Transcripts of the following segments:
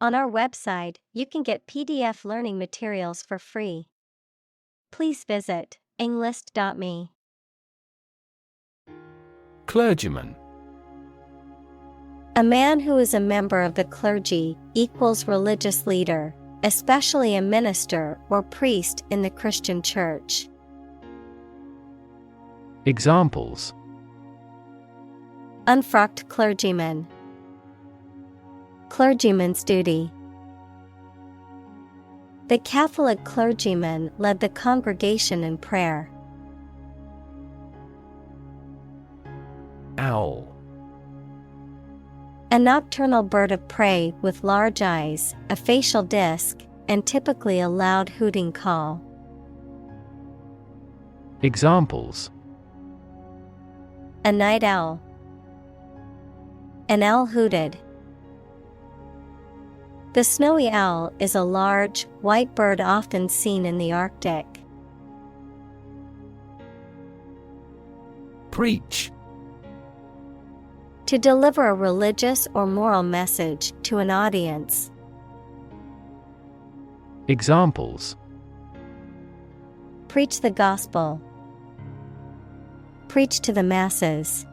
On our website, you can get PDF learning materials for free. Please visit englist.me. Clergyman. A man who is a member of the clergy equals religious leader, especially a minister or priest in the Christian church. Examples: Unfrocked clergyman. Clergyman's duty. The Catholic clergyman led the congregation in prayer. Owl. A nocturnal bird of prey with large eyes, a facial disc, and typically a loud hooting call. Examples: A night owl. An owl hooted. The snowy owl is a large, white bird often seen in the Arctic. Preach. To deliver a religious or moral message to an audience. Examples: Preach the gospel. Preach to the masses.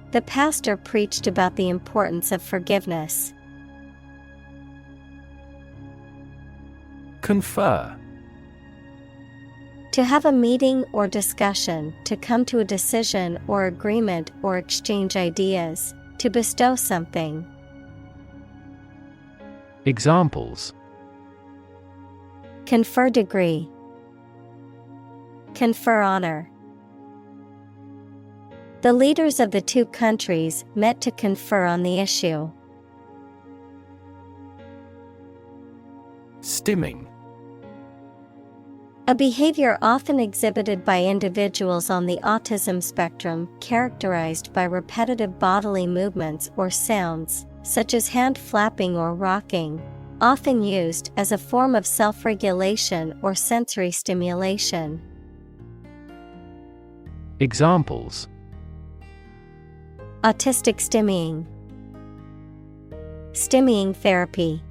The pastor preached about the importance of forgiveness. Confer. To have a meeting or discussion, to come to a decision or agreement or exchange ideas, to bestow something. Examples: Confer degree. Confer honor. The leaders of the two countries met to confer on the issue. Stimming. A behavior often exhibited by individuals on the autism spectrum characterized by repetitive bodily movements or sounds, such as hand flapping or rocking, often used as a form of self-regulation or sensory stimulation. Examples: Autistic stimming. Stimming therapy.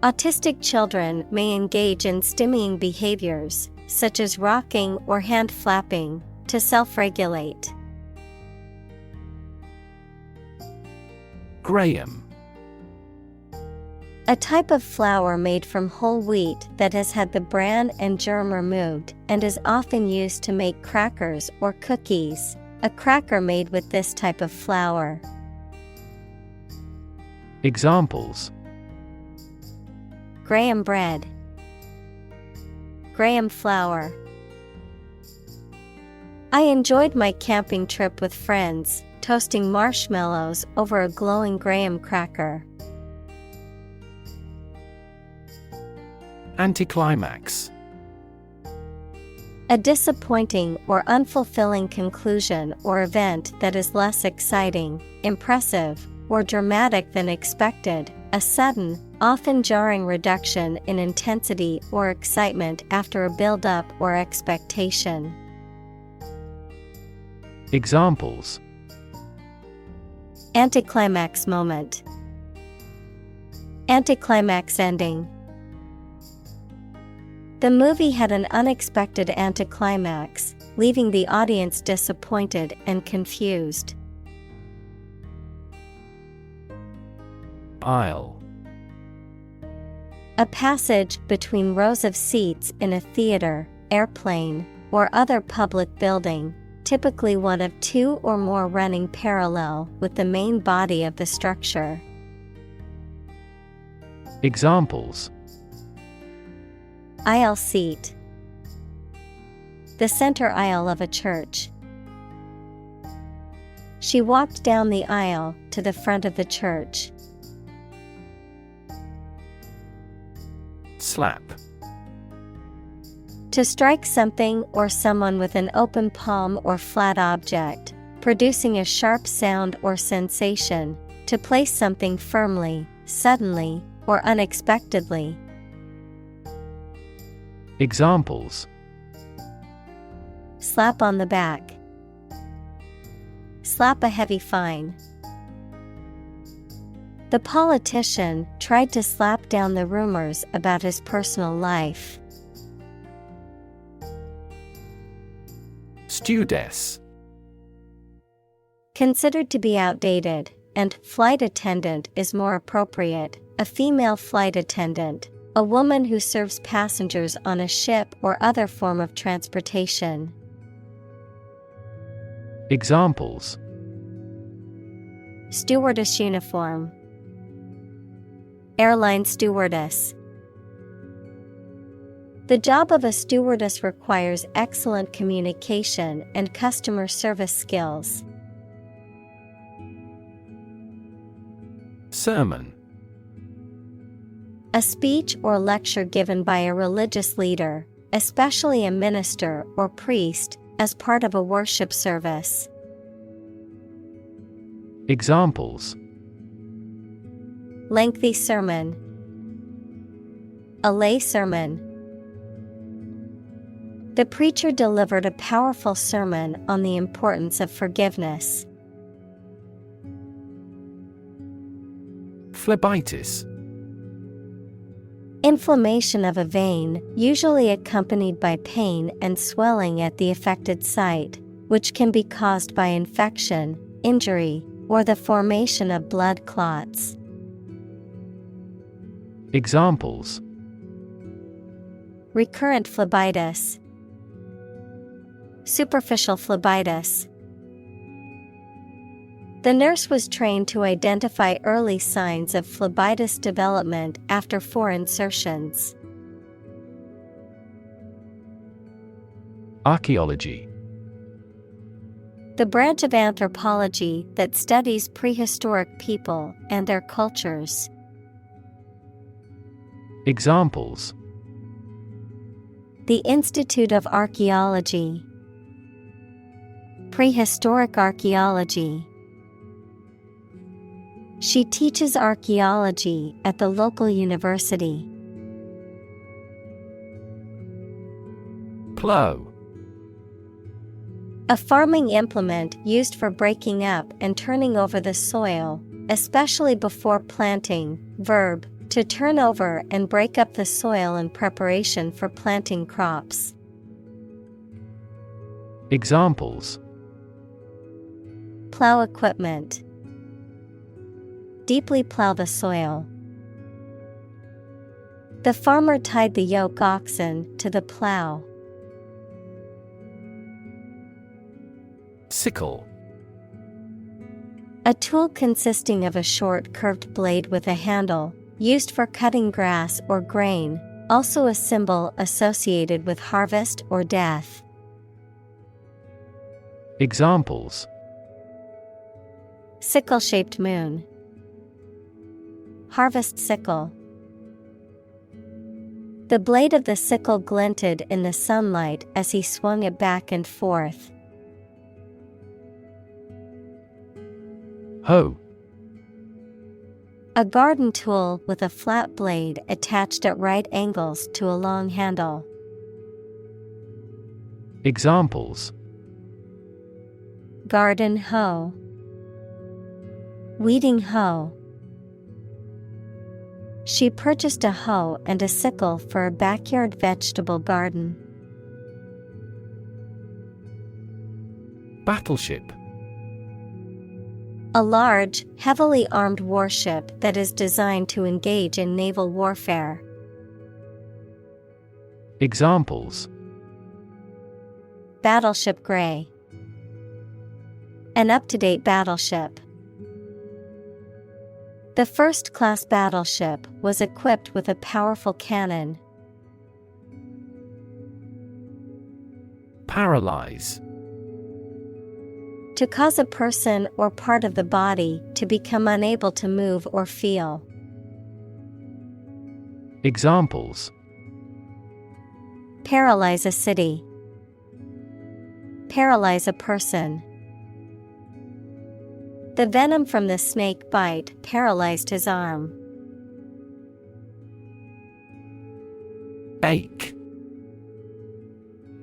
Autistic children may engage in stimming behaviors, such as rocking or hand flapping, to self-regulate. Graham. A type of flour made from whole wheat that has had the bran and germ removed and is often used to make crackers or cookies. A cracker made with this type of flour. Examples: Graham bread. Graham flour. I enjoyed my camping trip with friends, toasting marshmallows over a glowing graham cracker. Anticlimax. A disappointing or unfulfilling conclusion or event that is less exciting, impressive, or dramatic than expected, a sudden, often jarring reduction in intensity or excitement after a build-up or expectation. Examples: Anticlimax moment. Anticlimax ending. The movie had an unexpected anticlimax, leaving the audience disappointed and confused. Aisle. A passage between rows of seats in a theater, airplane, or other public building, typically one of two or more running parallel with the main body of the structure. Examples: Aisle seat. The center aisle of a church. She walked down the aisle to the front of the church. Slap. To strike something or someone with an open palm or flat object, producing a sharp sound or sensation, to place something firmly, suddenly, or unexpectedly. Examples: Slap on the back. Slap a heavy fine. The politician tried to slap down the rumors about his personal life. Stewardess. Considered to be outdated, and flight attendant is more appropriate. A female flight attendant, a woman who serves passengers on a ship or other form of transportation. Examples: Stewardess uniform, airline stewardess. The job of a stewardess requires excellent communication and customer service skills. Sermon. A speech or lecture given by a religious leader, especially a minister or priest, as part of a worship service. Examples: Lengthy sermon, a lay sermon. The preacher delivered a powerful sermon on the importance of forgiveness. Phlebitis. Inflammation of a vein, usually accompanied by pain and swelling at the affected site, which can be caused by infection, injury, or the formation of blood clots. Examples: Recurrent phlebitis, superficial phlebitis. The nurse was trained to identify early signs of phlebitis development after 4 insertions. Archaeology. The branch of anthropology that studies prehistoric people and their cultures. Examples: The Institute of Archaeology, prehistoric archaeology. She teaches archaeology at the local university. Plow. A farming implement used for breaking up and turning over the soil, especially before planting. Verb, to turn over and break up the soil in preparation for planting crops. Examples: Plow equipment. Deeply plow the soil. The farmer tied the yoke oxen to the plow. Sickle. A tool consisting of a short curved blade with a handle, used for cutting grass or grain, also a symbol associated with harvest or death. Examples: Sickle-shaped moon. Harvest sickle. The blade of the sickle glinted in the sunlight as he swung it back and forth. Hoe. A garden tool with a flat blade attached at right angles to a long handle. Examples: Garden hoe. Weeding hoe. She purchased a hoe and a sickle for a backyard vegetable garden. Battleship. A large, heavily armed warship that is designed to engage in naval warfare. Examples: Battleship Gray. An up-to-date battleship. The first-class battleship was equipped with a powerful cannon. Paralyze. To cause a person or part of the body to become unable to move or feel. Examples: Paralyze a city. Paralyze a person. The venom from the snake bite paralyzed his arm. Ache.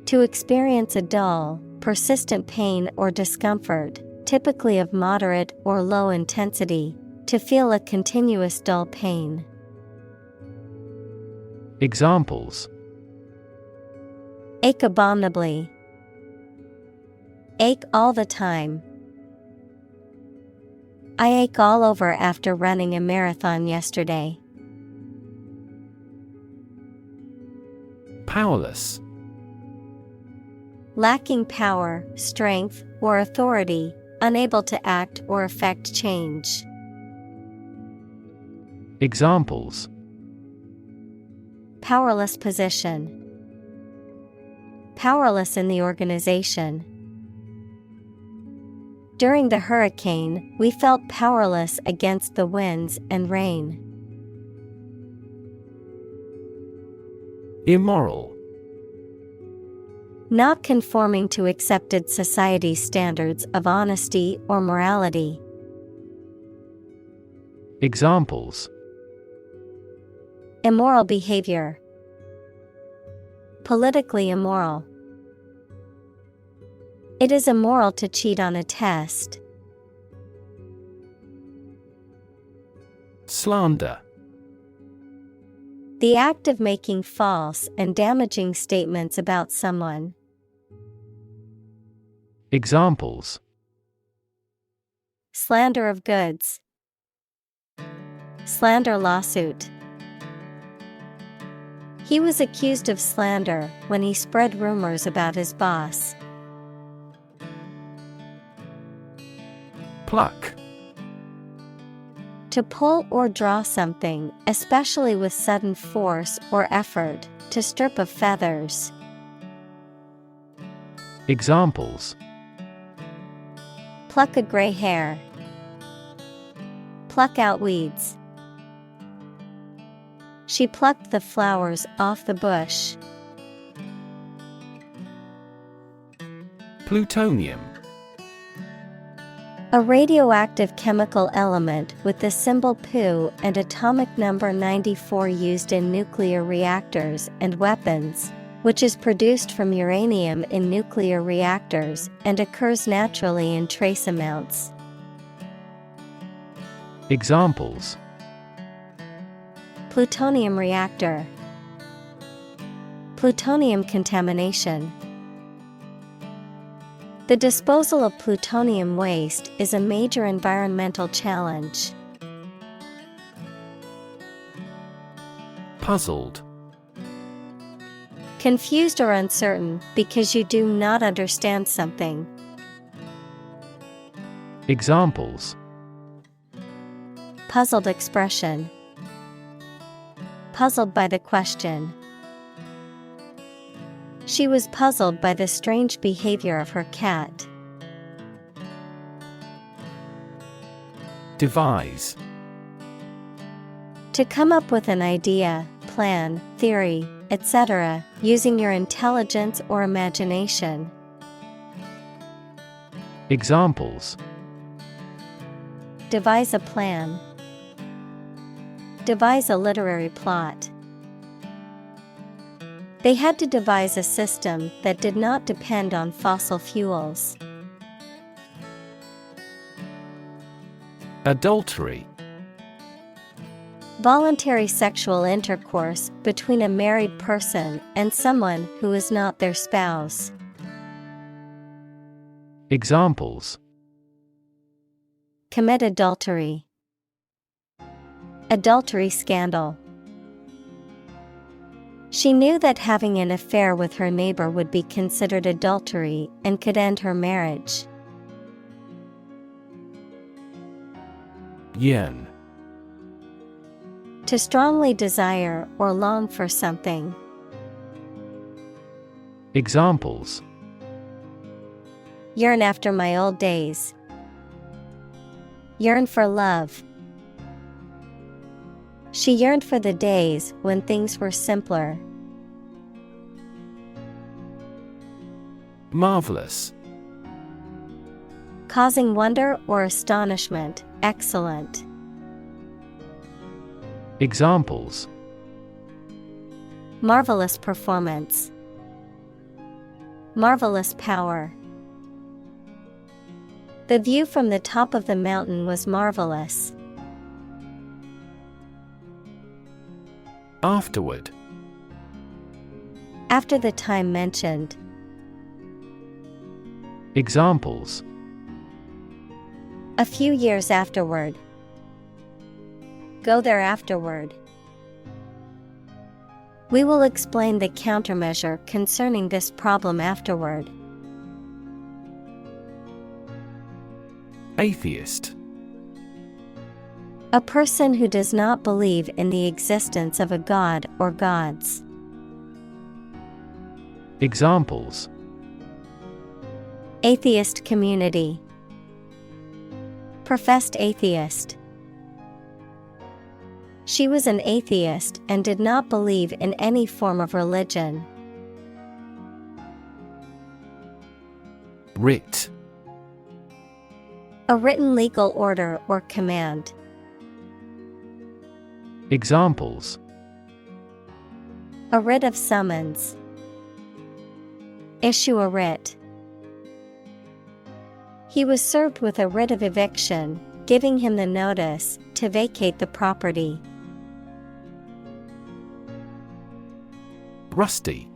To experience a dull, persistent pain or discomfort, typically of moderate or low intensity, To feel a continuous dull pain. Examples: Ache abominably. Ache all the time. I ache all over after running a marathon yesterday. Powerless. Lacking power, strength, or authority, unable to act or effect change. Examples: Powerless position. Powerless in the organization. During the hurricane, we felt powerless against the winds and rain. Immoral. Not conforming to accepted society standards of honesty or morality. Examples: Immoral behavior. Politically immoral. It is immoral to cheat on a test. Slander. The act of making false and damaging statements about someone. Examples: Slander of goods. Slander lawsuit. He was accused of slander when he spread rumors about his boss. Pluck. To pull or draw something, especially with sudden force or effort, to strip of feathers. Examples: Pluck a gray hair. Pluck out weeds. She plucked the flowers off the bush. Plutonium. A radioactive chemical element with the symbol Pu and atomic number 94 used in nuclear reactors and weapons, which is produced from uranium in nuclear reactors and occurs naturally in trace amounts. Examples: Plutonium reactor. Plutonium contamination. The disposal of plutonium waste is a major environmental challenge. Puzzled. Confused or uncertain because you do not understand something. Examples: Puzzled expression. Puzzled by the question. She was puzzled by the strange behavior of her cat. Devise. To come up with an idea, plan, theory, etc., using your intelligence or imagination. Examples: Devise a plan. Devise a literary plot. They had to devise a system that did not depend on fossil fuels. Adultery. Voluntary sexual intercourse between a married person and someone who is not their spouse. Examples: Commit adultery. Adultery scandal. She knew that having an affair with her neighbor would be considered adultery and could end her marriage. Yearn. To strongly desire or long for something. Examples: Yearn after my old days. Yearn for love. She yearned for the days when things were simpler. Marvelous. Causing wonder or astonishment, excellent. Examples: Marvelous performance. Marvelous power. The view from the top of the mountain was marvelous. Afterward. After the time mentioned. Examples: A few years afterward. Go there afterward. We will explain the countermeasure concerning this problem afterward. Atheist. A person who does not believe in the existence of a god or gods. Examples: Atheist community. Professed atheist. She was an atheist and did not believe in any form of religion. Writ. A written legal order or command. Examples: A writ of summons. Issue a writ. He was served with a writ of eviction, giving him the notice to vacate the property. Rusty.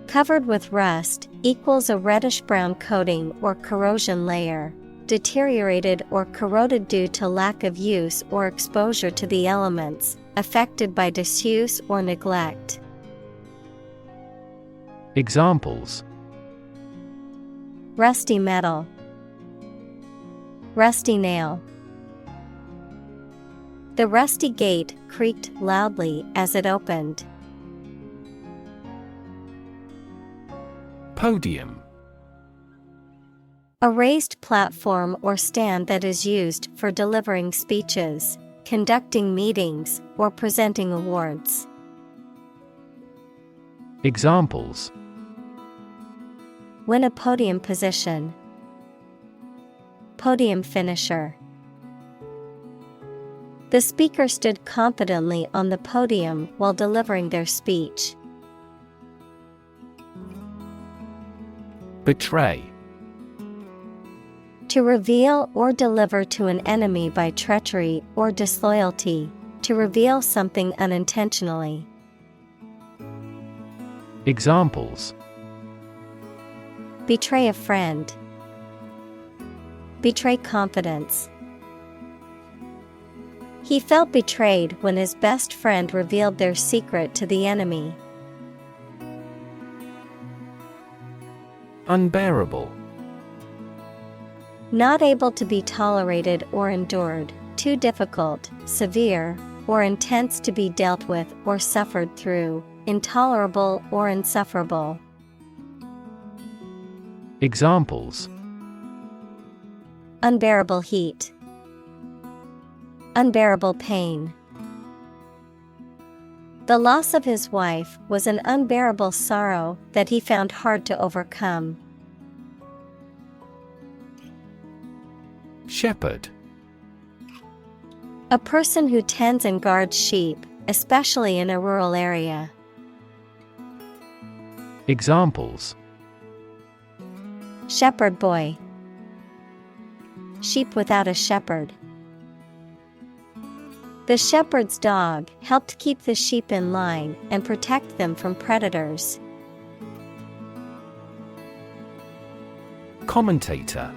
Covered with rust equals a reddish-brown coating or corrosion layer, deteriorated or corroded due to lack of use or exposure to the elements, affected by disuse or neglect. Examples: Rusty metal. Rusty nail. The rusty gate creaked loudly as it opened. Podium. A raised platform or stand that is used for delivering speeches, conducting meetings, or presenting awards. Examples: Win a podium position. Podium finisher. The speaker stood confidently on the podium while delivering their speech. Betray. To reveal or deliver to an enemy by treachery or disloyalty, to reveal something unintentionally. Examples: Betray a friend. Betray confidence. He felt betrayed when his best friend revealed their secret to the enemy. Unbearable. Not able to be tolerated or endured, too difficult, severe, or intense to be dealt with or suffered through, intolerable or insufferable. Examples: Unbearable heat. Unbearable pain. The loss of his wife was an unbearable sorrow that he found hard to overcome. Shepherd. A person who tends and guards sheep, especially in a rural area. Examples: Shepherd boy. Sheep without a shepherd. The shepherd's dog helped keep the sheep in line and protect them from predators. Commentator.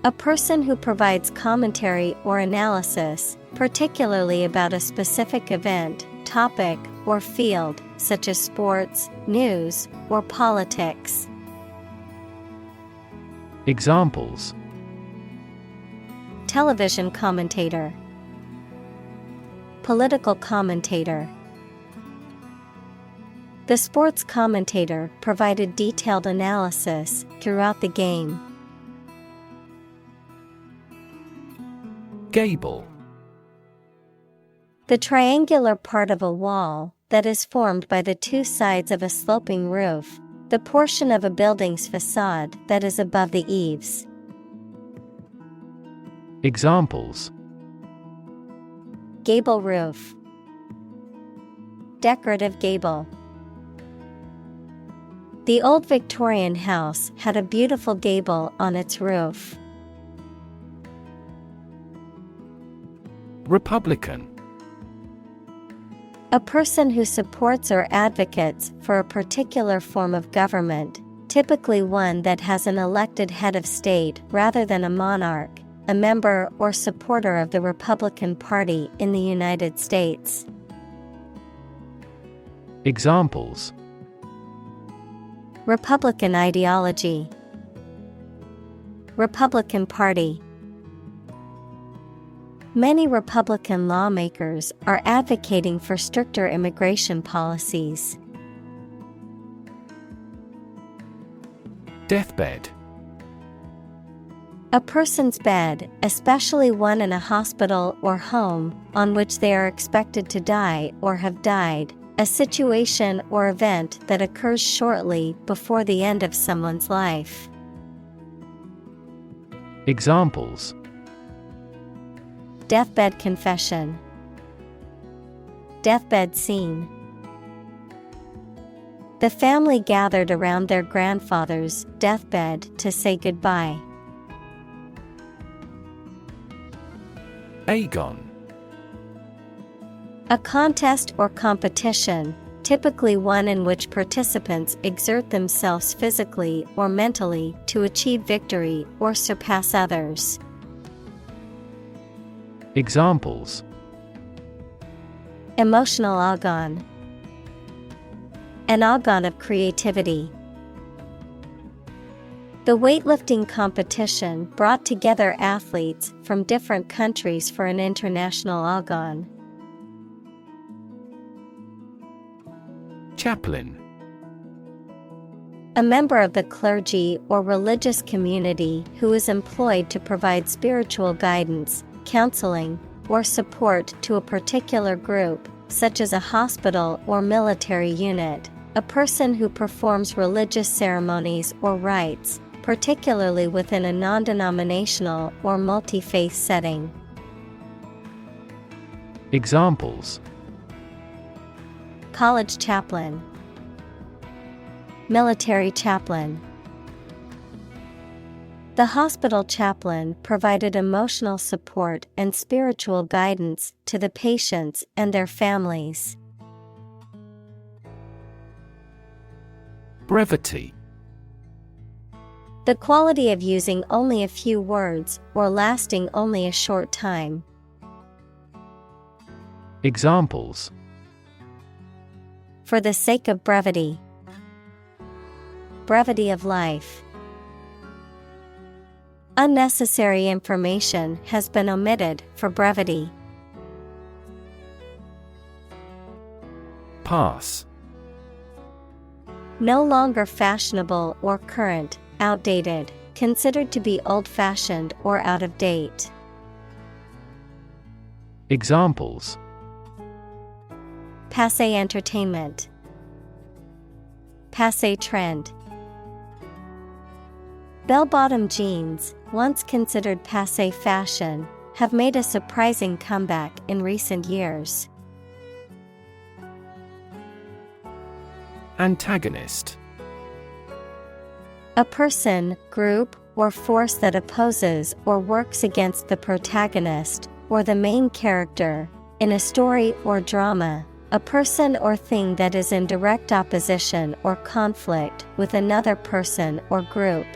A person who provides commentary or analysis, particularly about a specific event, topic, or field, such as sports, news, or politics. Examples: Television commentator. Political commentator. The sports commentator provided detailed analysis throughout the game. Gable. The triangular part of a wall that is formed by the two sides of a sloping roof, the portion of a building's facade that is above the eaves. Examples: Gable roof. Decorative gable. The old Victorian house had a beautiful gable on its roof. Republican. A person who supports or advocates for a particular form of government, typically one that has an elected head of state rather than a monarch, a member or supporter of the Republican Party in the United States. Examples: Republican ideology, Republican Party. Many Republican lawmakers are advocating for stricter immigration policies. Deathbed. A person's bed, especially one in a hospital or home, on which they are expected to die or have died, a situation or event that occurs shortly before the end of someone's life. Examples: Deathbed confession, deathbed scene. The family gathered around their grandfather's deathbed to say goodbye. Agon. A contest or competition, typically one in which participants exert themselves physically or mentally to achieve victory or surpass others. Examples: Emotional agon, an agon of creativity. The weightlifting competition brought together athletes from different countries for an international agon. Chaplain. A member of the clergy or religious community who is employed to provide spiritual guidance, counseling, or support to a particular group, such as a hospital or military unit. A person who performs religious ceremonies or rites, particularly within a non-denominational or multi-faith setting. Examples: College chaplain, military chaplain. The hospital chaplain provided emotional support and spiritual guidance to the patients and their families. Brevity. The quality of using only a few words or lasting only a short time. Examples: For the sake of brevity, brevity of life. Unnecessary information has been omitted for brevity. Pass. No longer fashionable or current, outdated, considered to be old-fashioned or out of date. Examples: Passé entertainment, passé trend. Bell-bottom jeans, once considered passé fashion, have made a surprising comeback in recent years. Antagonist. A person, group, or force that opposes or works against the protagonist or the main character in a story or drama. A person or thing that is in direct opposition or conflict with another person or group.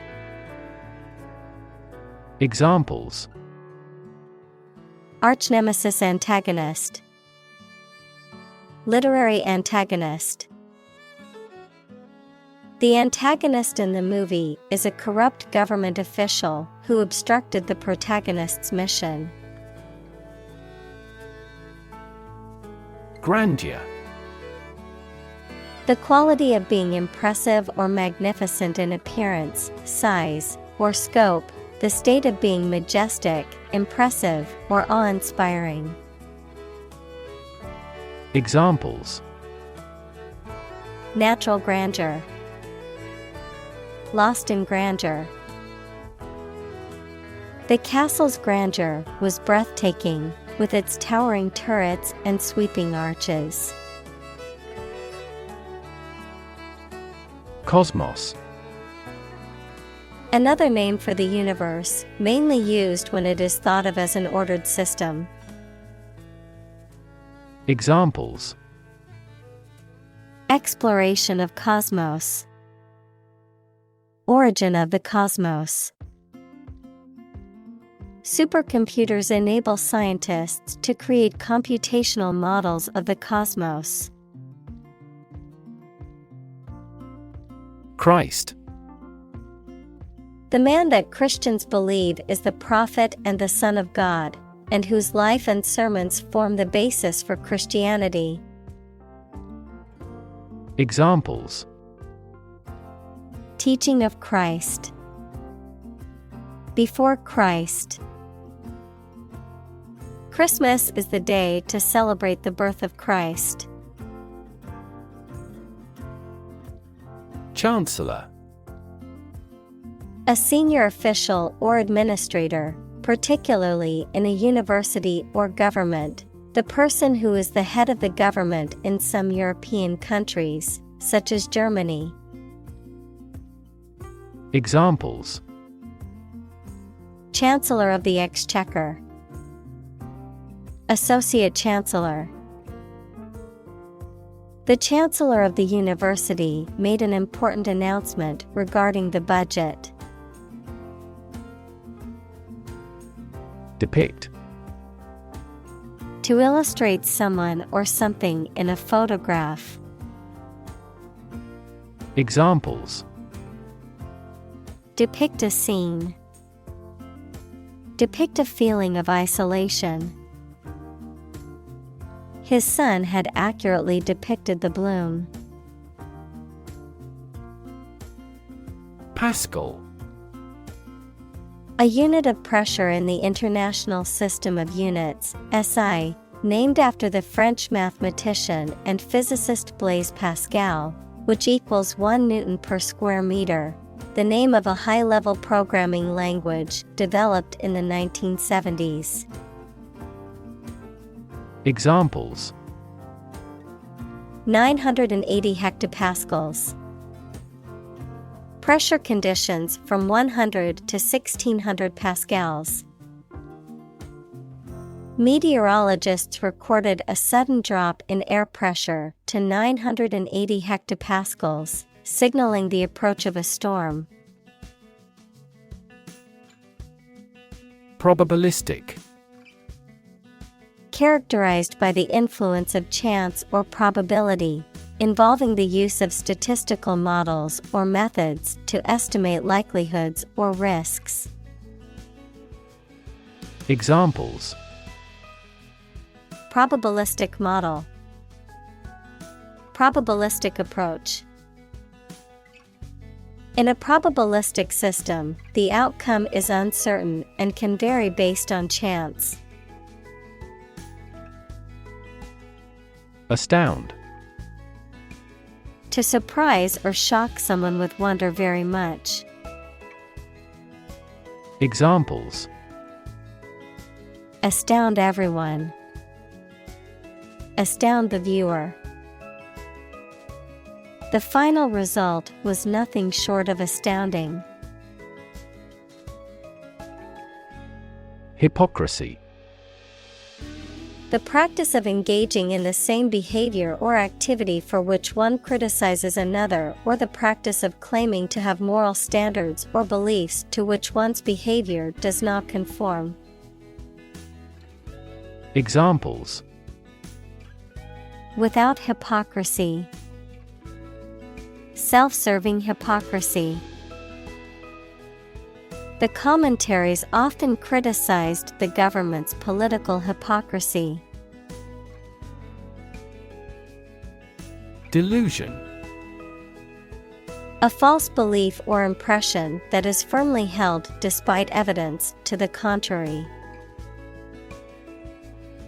Examples: Arch-nemesis antagonist, literary antagonist. The antagonist in the movie is a corrupt government official who obstructed the protagonist's mission. Grandeur. The quality of being impressive or magnificent in appearance, size, or scope, the state of being majestic, impressive, or awe-inspiring. Examples: Natural grandeur, lost in grandeur. The castle's grandeur was breathtaking, with its towering turrets and sweeping arches. Cosmos. Another name for the universe, mainly used when it is thought of as an ordered system. Examples: Exploration of cosmos. Origin of the cosmos. Supercomputers enable scientists to create computational models of the cosmos. Christ. The man that Christians believe is the prophet and the Son of God, and whose life and sermons form the basis for Christianity. Examples: Teaching of Christ. Before Christ. Christmas is the day to celebrate the birth of Christ. Chancellor. A senior official or administrator, particularly in a university or government, the person who is the head of the government in some European countries, such as Germany. Examples: Chancellor of the Exchequer. Associate Chancellor. The Chancellor of the University made an important announcement regarding the budget. Depict. To illustrate someone or something in a photograph. Examples: Depict a scene. Depict a feeling of isolation. His son had accurately depicted the bloom. Pascal. A unit of pressure in the International System of Units, SI, named after the French mathematician and physicist Blaise Pascal, which equals 1 Newton per square meter, the name of a high-level programming language developed in the 1970s. Examples: 980 hectopascals. Pressure conditions from 100 to 1600 pascals. Meteorologists recorded a sudden drop in air pressure to 980 hectopascals, signaling the approach of a storm. Probabilistic. Characterized by the influence of chance or probability, involving the use of statistical models or methods to estimate likelihoods or risks. Examples: Probabilistic model. Probabilistic approach. In a probabilistic system, the outcome is uncertain and can vary based on chance. Astound. To surprise or shock someone with wonder very much. Examples: Astound everyone. Astound the viewer. The final result was nothing short of astounding. Hypocrisy. The practice of engaging in the same behavior or activity for which one criticizes another, or the practice of claiming to have moral standards or beliefs to which one's behavior does not conform. Examples: Without hypocrisy. Self-serving hypocrisy. The commentaries often criticized the government's political hypocrisy. Delusion. A false belief or impression that is firmly held despite evidence to the contrary.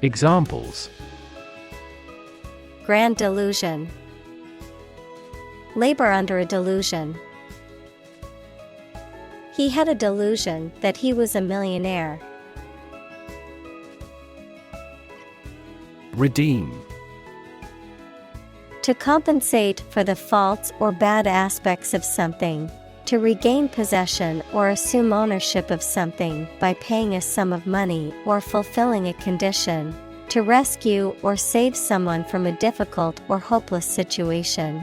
Examples: Grand delusion. Labor under a delusion. He had a delusion that he was a millionaire. Redeem. To compensate for the faults or bad aspects of something, to regain possession or assume ownership of something by paying a sum of money or fulfilling a condition, To rescue or save someone from a difficult or hopeless situation.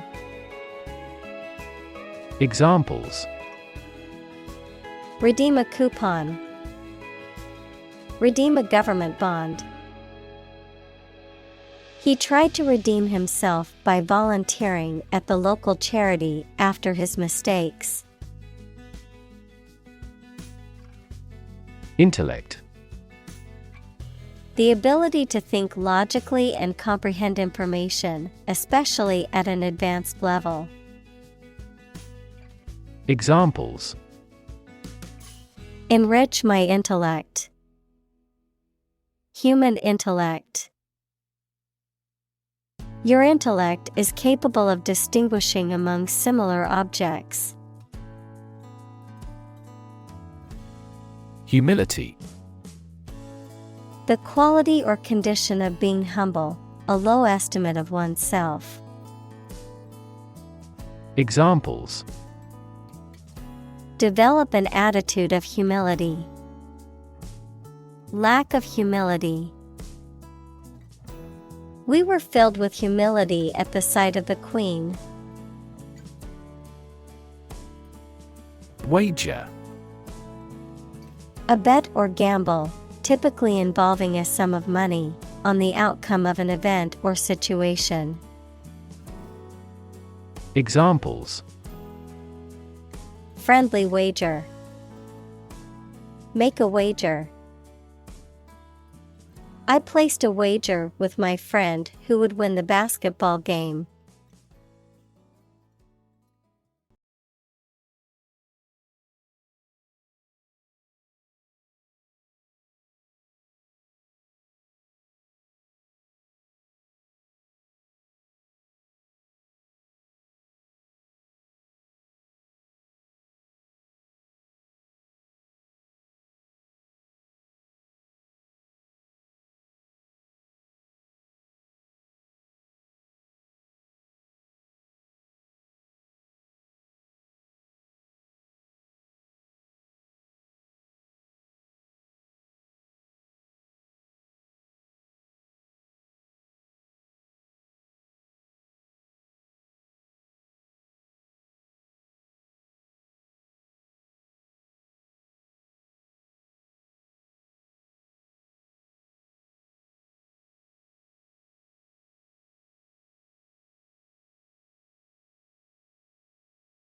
Examples: Redeem a coupon. Redeem a government bond. He tried to redeem himself by volunteering at the local charity after his mistakes. Intellect. The ability to think logically and comprehend information, especially at an advanced level. Examples: Enrich my intellect. Human intellect. Your intellect is capable of distinguishing among similar objects. Humility. The quality or condition of being humble, a low estimate of oneself. Examples: Develop an attitude of humility. Lack of humility. We were filled with humility at the sight of the Queen. Wager. A bet or gamble, typically involving a sum of money, on the outcome of an event or situation. Examples: Friendly wager. Make a wager. I placed a wager with my friend who would win the basketball game.